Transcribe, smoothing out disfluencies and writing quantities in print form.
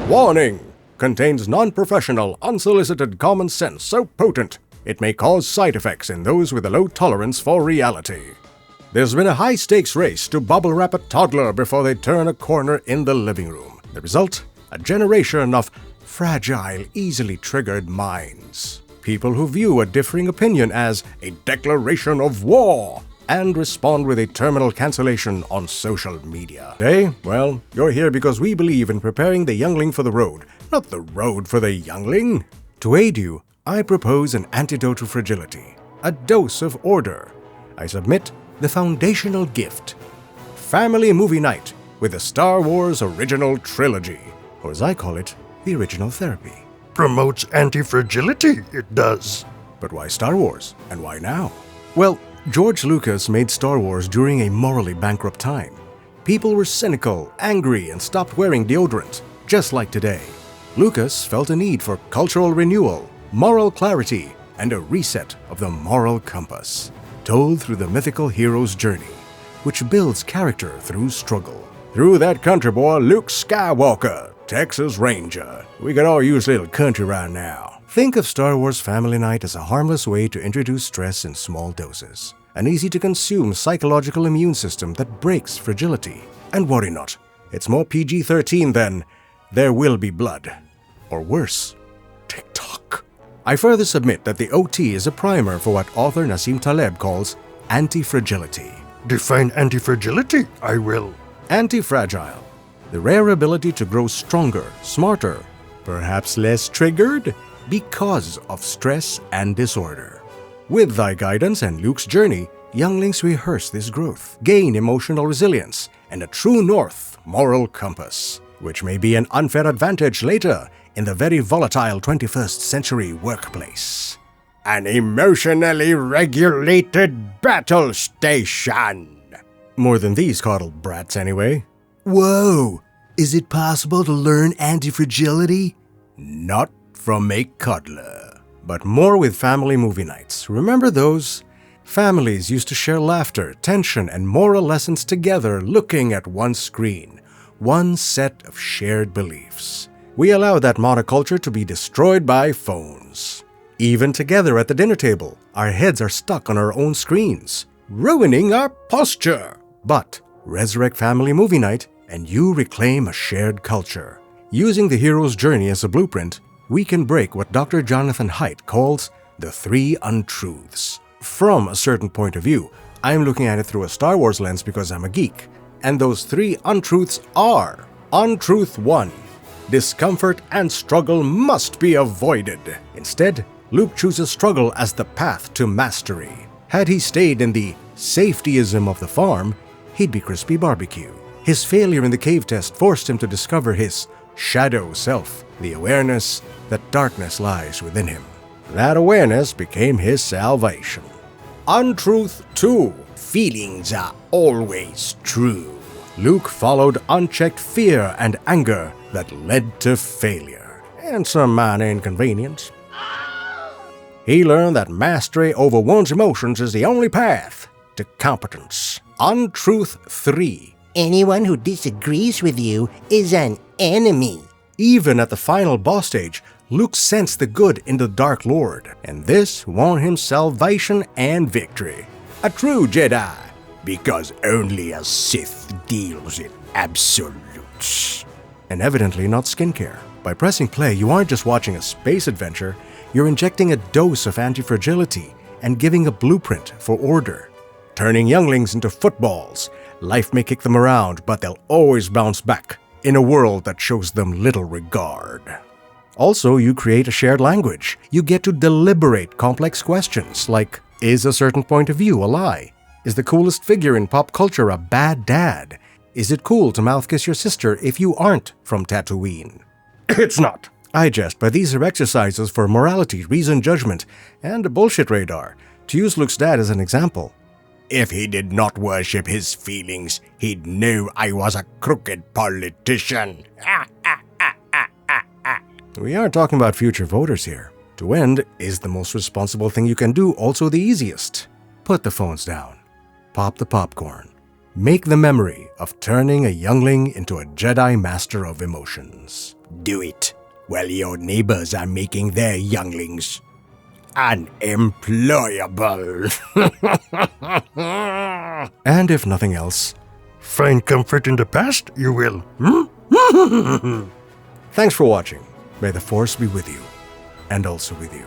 Warning! Contains non-professional, unsolicited common sense so potent it may cause side effects in those with a low tolerance for reality. There's been a high-stakes race to bubble-wrap a toddler before they turn a corner in the living room. The result? A generation of fragile, easily triggered minds. People who view a differing opinion as a declaration of war and respond with a terminal cancellation on social media. Today, well, you're here because we believe in preparing the youngling for the road, not the road for the youngling. To aid you, I propose an antidote to fragility, a dose of order. I submit the foundational gift. Family movie night with the Star Wars original trilogy, or as I call it, the original therapy. Promotes anti-fragility, it does. But why Star Wars, and why now? Well, George Lucas made Star Wars during a morally bankrupt time. People were cynical, angry, and stopped wearing deodorant, just like today. Lucas felt a need for cultural renewal, moral clarity, and a reset of the moral compass, told through the mythical hero's journey, which builds character through struggle. Through that country boy, Luke Skywalker, Texas Ranger. We could all use a little country right now. Think of Star Wars Family Night as a harmless way to introduce stress in small doses. An easy-to-consume psychological immune system that breaks fragility. And worry not, it's more PG-13 than There Will Be Blood. Or worse, TikTok. I further submit that the OT is a primer for what author Nassim Taleb calls anti-fragility. Define anti-fragility, I will. Anti-fragile. The rare ability to grow stronger, smarter, perhaps less triggered, because of stress and disorder. With thy guidance and Luke's journey, younglings rehearse this growth, gain emotional resilience, and a true north moral compass, which may be an unfair advantage later in the very volatile 21st century workplace. An emotionally regulated battle station. More than these coddled brats, anyway. Whoa! Is it possible to learn anti-fragility? Not from a cuddler. But more with family movie nights. Remember those? Families used to share laughter, tension, and moral lessons together looking at one screen. One set of shared beliefs. We allow that monoculture to be destroyed by phones. Even together at the dinner table, our heads are stuck on our own screens, ruining our posture. But resurrect family movie night, and you reclaim a shared culture. Using the hero's journey as a blueprint, we can break what Dr. Jonathan Haidt calls the 3 untruths. From a certain point of view, I'm looking at it through a Star Wars lens because I'm a geek. And those 3 untruths are: Untruth 1. Discomfort and struggle must be avoided. Instead, Luke chooses struggle as the path to mastery. Had he stayed in the safetyism of the farm, he'd be crispy barbecue. His failure in the cave test forced him to discover his shadow self, the awareness that darkness lies within him. That awareness became his salvation. Untruth 2. Feelings are always true. Luke followed unchecked fear and anger that led to failure and some minor inconvenience. He learned that mastery over one's emotions is the only path to competence. Untruth 3. Anyone who disagrees with you is an enemy. Even at the final boss stage, Luke sensed the good in the Dark Lord, and this won him salvation and victory. A true Jedi, because only a Sith deals in absolutes. And evidently not skincare. By pressing play, you aren't just watching a space adventure, you're injecting a dose of anti-fragility and giving a blueprint for order. Turning younglings into footballs, life may kick them around, but they'll always bounce back in a world that shows them little regard. Also, you create a shared language. You get to deliberate complex questions like, is a certain point of view a lie? Is the coolest figure in pop culture a bad dad? Is it cool to mouthkiss your sister if you aren't from Tatooine? It's not. I jest, but these are exercises for morality, reason, judgment, and a bullshit radar. To use Luke's dad as an example. If he did not worship his feelings, he'd know I was a crooked politician. We aren't talking about future voters here. To end is the most responsible thing you can do, also the easiest. Put the phones down. Pop the popcorn. Make the memory of turning a youngling into a Jedi master of emotions. Do it while your neighbors are making their younglings unemployable. And if nothing else, Find comfort in the past, you will. thanks for watching. May the Force be with you, and also with you.